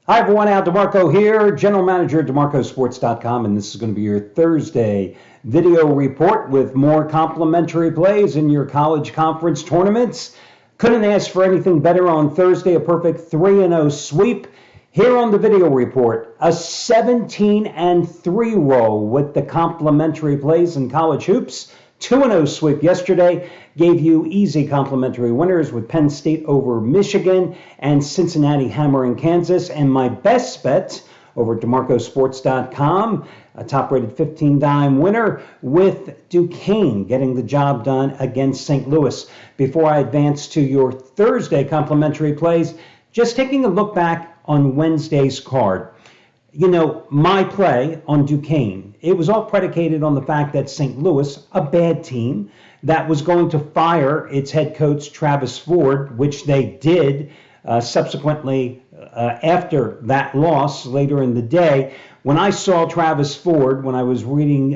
Hi everyone, Al DeMarco here, General Manager at DeMarcoSports.com, and this is going to be your Thursday video report with more complimentary plays in your college conference tournaments. Couldn't ask for anything better on Thursday, a perfect 3-0 sweep. Here on the video report, a 17-3 roll with the complimentary plays in college hoops. 2-0 sweep yesterday gave you easy complimentary winners with Penn State over Michigan and Cincinnati hammering Kansas. And my best bet over at DeMarcoSports.com, a top-rated 15-dime winner with Duquesne getting the job done against St. Louis. Before I advance to your Thursday complimentary plays, just taking a look back on Wednesday's card. You know, my play on Duquesne, it was all predicated on the fact that St. Louis, a bad team, that was going to fire its head coach, Travis Ford, which they did subsequently after that loss later in the day. When I saw Travis Ford, when I was reading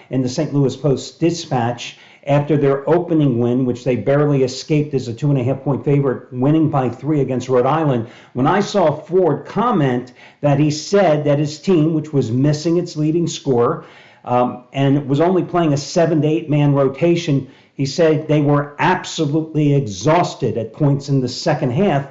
in the St. Louis Post-Dispatch, after their opening win, which they barely escaped as a 2.5-point favorite, winning by 3 against Rhode Island, when I saw Ford comment that he said that his team, which was missing its leading scorer and was only playing a 7 to 8 man rotation, he said they were absolutely exhausted at points in the second half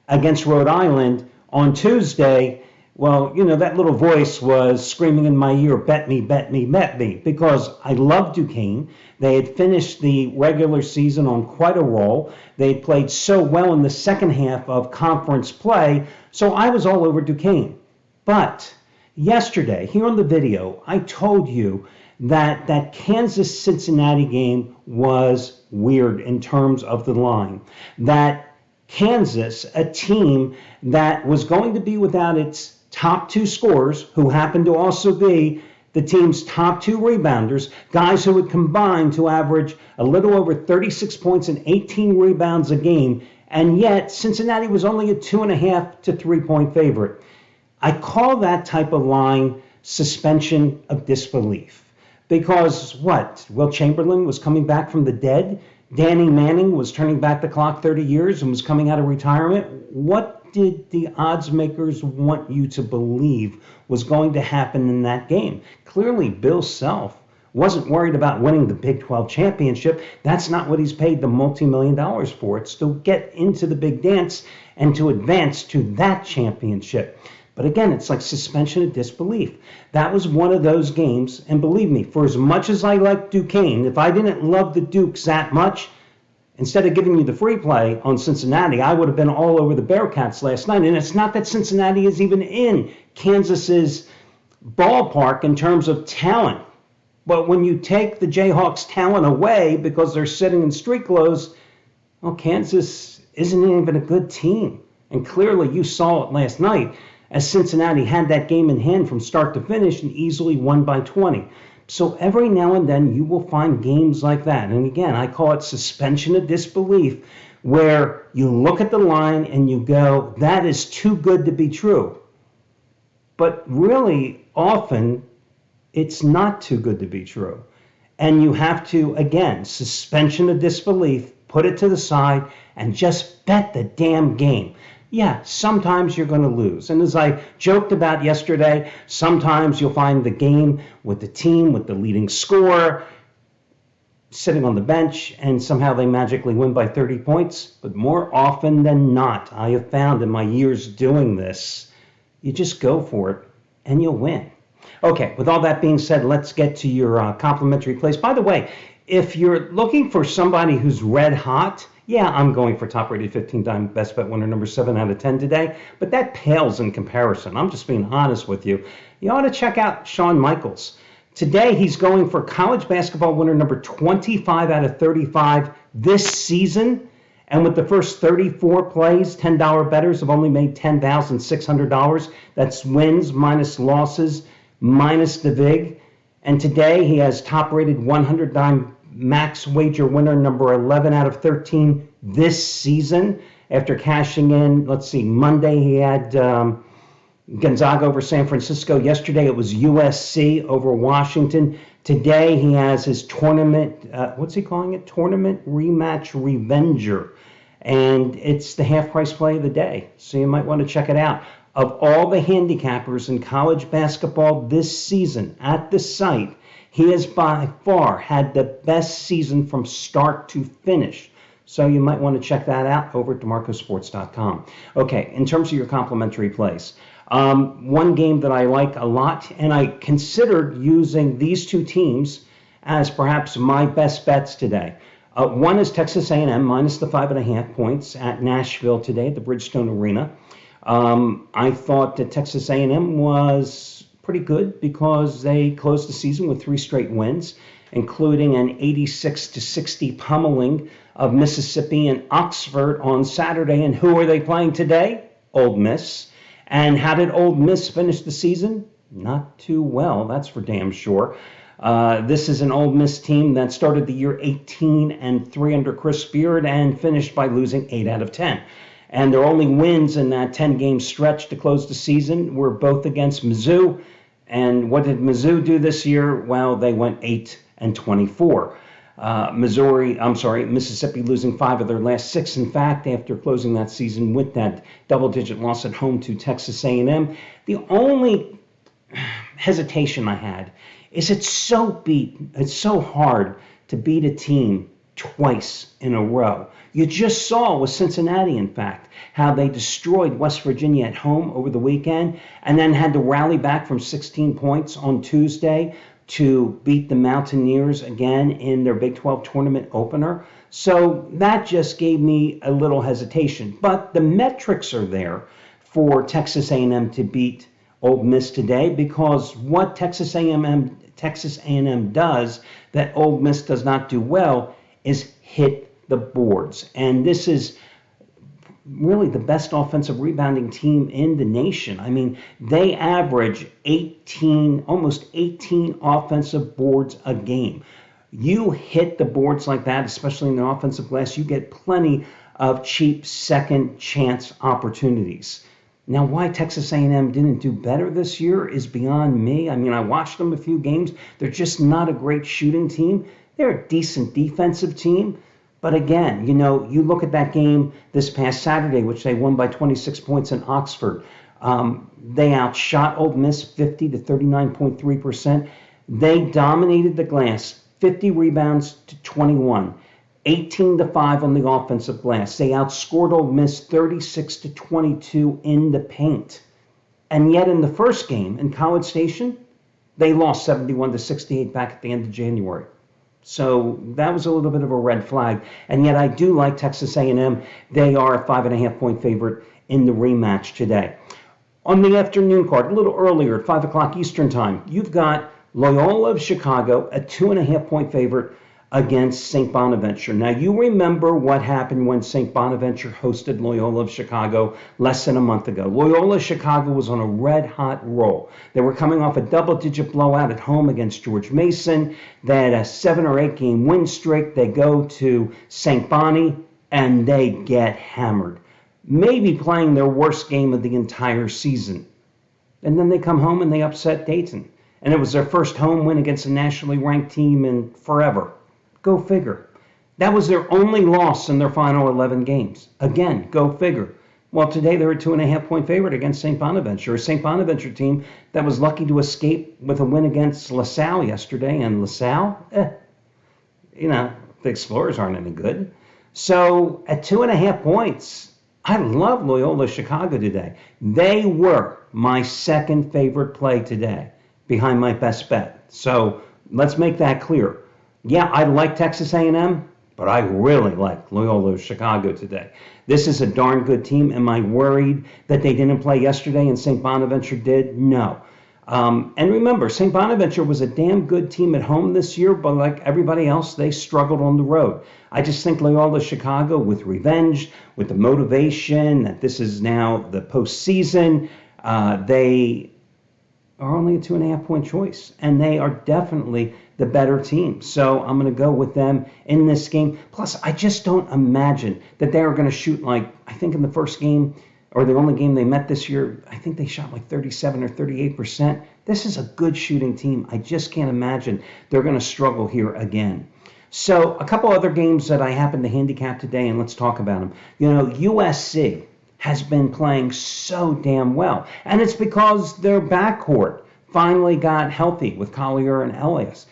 against Rhode Island on Tuesday. Well, you know, that little voice was screaming in my ear, bet me, bet me, bet me, because I love Duquesne. They had finished the regular season on quite a roll. They had played so well in the second half of conference play, so I was all over Duquesne. But yesterday, here on the video, I told you that that Kansas-Cincinnati game was weird in terms of the line. That Kansas, a team that was going to be without its top 2 scorers, who happened to also be the team's top 2 rebounders, guys who would combine to average a little over 36 points and 18 rebounds a game, and yet Cincinnati was only a 2.5 to 3-point favorite. I call that type of line suspension of disbelief. Because what? Will Chamberlain was coming back from the dead? Danny Manning was turning back the clock 30 years and was coming out of retirement? What did the odds makers want you to believe was going to happen in that game? Clearly, Bill Self wasn't worried about winning the Big 12 championship. That's not what he's paid the multi-million dollars for. It's to get into the big dance and to advance to that championship. But again, it's like suspension of disbelief. That was one of those games, and believe me, for as much as I like Duquesne, if I didn't love the Dukes that much, instead of giving you the free play on Cincinnati, I would have been all over the Bearcats last night. And it's not that Cincinnati is even in Kansas's ballpark in terms of talent. But when you take the Jayhawks' talent away because they're sitting in street clothes, well, Kansas isn't even a good team. And clearly you saw it last night as Cincinnati had that game in hand from start to finish and easily won by 20. So every now and then you will find games like that. And again, I call it suspension of disbelief, where you look at the line and you go, that is too good to be true. But really, often, it's not too good to be true. And you have to, again, suspension of disbelief, put it to the side, and just bet the damn game. Yeah, sometimes you're going to lose. And as I joked about yesterday, sometimes you'll find the game with the team, with the leading scorer, sitting on the bench, and somehow they magically win by 30 points. But more often than not, I have found in my years doing this, you just go for it and you'll win. Okay, with all that being said, let's get to your complimentary plays. By the way, if you're looking for somebody who's red hot, yeah, I'm going for top-rated 15-dime best bet winner number 7 out of 10 today, but that pales in comparison. I'm just being honest with you. You ought to check out Shawn Michaels. Today, he's going for college basketball winner number 25 out of 35 this season, and with the first 34 plays, $10 bettors have only made $10,600. That's wins minus losses minus the VIG. And today, he has top-rated 100-dime max wager winner number 11 out of 13 this season after cashing in. Let's see, Monday he had Gonzaga over San Francisco. Yesterday it was USC over Washington. Today he has his tournament, what's he calling it? Tournament rematch revenger and it's the half price play of the day. So you might want to check it out. Of all the handicappers in college basketball this season at the site, he has by far had the best season from start to finish. So you might want to check that out over at DeMarcosports.com. Okay, in terms of your complimentary plays, one game that I like a lot, and I considered using these two teams as perhaps my best bets today. One is Texas A&M minus the 5.5 points at Nashville today at the Bridgestone Arena. I thought that Texas A&M was pretty good because they closed the season with 3 straight wins, including an 86-60 pummeling of Mississippi and Oxford on Saturday. And who are they playing today? Ole Miss. And how did Ole Miss finish the season? Not too well, that's for damn sure. This is an Ole Miss team that started the year 18-3 under Chris Beard and finished by losing 8 out of 10. And their only wins in that 10-game stretch to close the season were both against Mizzou. And what did Mizzou do this year? Well, they went 8-24. Mississippi losing 5 of their last 6. In fact, after closing that season with that double-digit loss at home to Texas A&M, the only hesitation I had is it's so hard to beat a team twice in a row. You just saw with Cincinnati, in fact, how they destroyed West Virginia at home over the weekend and then had to rally back from 16 points on Tuesday to beat the Mountaineers again in their Big 12 tournament opener. So that just gave me a little hesitation. But the metrics are there for Texas A&M to beat Ole Miss today, because what Texas A&M does that Ole Miss does not do well is hit the boards. And this is really the best offensive rebounding team in the nation. I mean, they average almost 18 offensive boards a game. You hit the boards like that, especially in the offensive glass, you get plenty of cheap second chance opportunities. Now, why Texas A&M didn't do better this year is beyond me. I mean, I watched them a few games. They're just not a great shooting team. They're a decent defensive team. But again, you look at that game this past Saturday, which they won by 26 points in Oxford. They outshot Ole Miss 50 to 39.3%. They dominated the glass, 50 rebounds to 21. 18-5 on the offensive glass. They outscored Ole Miss 36-22 in the paint. And yet in the first game in College Station, they lost 71-68 back at the end of January. So that was a little bit of a red flag. And yet I do like Texas A&M. They are a 5.5-point favorite in the rematch today. On the afternoon card, a little earlier at 5 o'clock Eastern time, you've got Loyola of Chicago, a 2.5-point favorite against St. Bonaventure. Now, you remember what happened when St. Bonaventure hosted Loyola of Chicago less than a month ago. Loyola of Chicago was on a red-hot roll. They were coming off a double-digit blowout at home against George Mason. They had a 7 or 8 game win streak. They go to St. Bonnie, and they get hammered, maybe playing their worst game of the entire season. And then they come home and they upset Dayton. And it was their first home win against a nationally ranked team in forever. Go figure. That was their only loss in their final 11 games. Again, go figure. Well, today they're a 2.5-point favorite against St. Bonaventure, a St. Bonaventure team that was lucky to escape with a win against LaSalle yesterday. And LaSalle, the Explorers aren't any good. So at 2.5 points, I love Loyola Chicago today. They were my second favorite play today behind my best bet. So let's make that clear. Yeah, I like Texas A&M, but I really like Loyola Chicago today. This is a darn good team. Am I worried that they didn't play yesterday and St. Bonaventure did? No. And remember, St. Bonaventure was a damn good team at home this year, but like everybody else, they struggled on the road. I just think Loyola Chicago, with revenge, with the motivation that this is now the postseason, they are only a 2.5-point choice, and they are definitely the better team. So I'm going to go with them in this game. Plus, I just don't imagine that they are going to shoot like, I think in the first game, or the only game they met this year, I think they shot like 37 or 38%. This is a good shooting team. I just can't imagine they're going to struggle here again. So a couple other games that I happened to handicap today, and let's talk about them. USC has been playing so damn well, and it's because their backcourt finally got healthy with Collier and Ellis.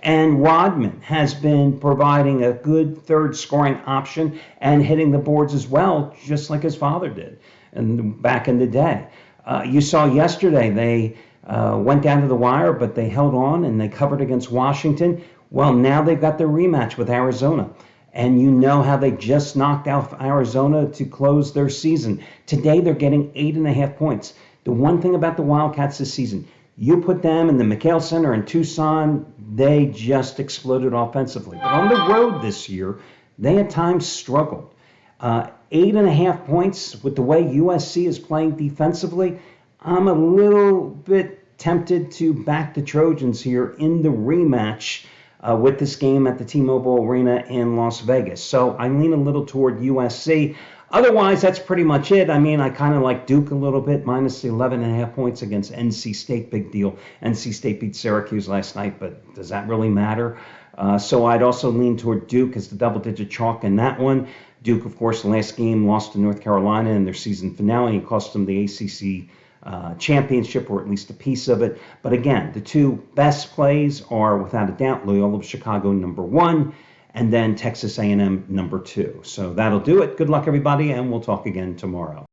And Rodman has been providing a good third scoring option and hitting the boards as well, just like his father did and back in the day. You saw yesterday they went down to the wire, but they held on and they covered against Washington. Well, now they've got their rematch with Arizona. And you know how they just knocked out Arizona to close their season. Today they're getting 8.5 points. The one thing about the Wildcats this season, you put them in the McHale Center in Tucson, they just exploded offensively. But on the road this year, they at times struggled. 8.5 points with the way USC is playing defensively, I'm a little bit tempted to back the Trojans here in the rematch with this game at the T-Mobile Arena in Las Vegas. So I lean a little toward USC. Otherwise, that's pretty much it. I mean, I kind of like Duke a little bit, minus the 11.5 points against NC State. Big deal. NC State beat Syracuse last night, but does that really matter? So I'd also lean toward Duke as the double-digit chalk in that one. Duke, of course, the last game lost to North Carolina in their season finale and cost them the ACC championship, or at least a piece of it. But again, the two best plays are, without a doubt, Loyola of Chicago, #1, and then Texas A&M, #2. So that'll do it. Good luck, everybody, and we'll talk again tomorrow.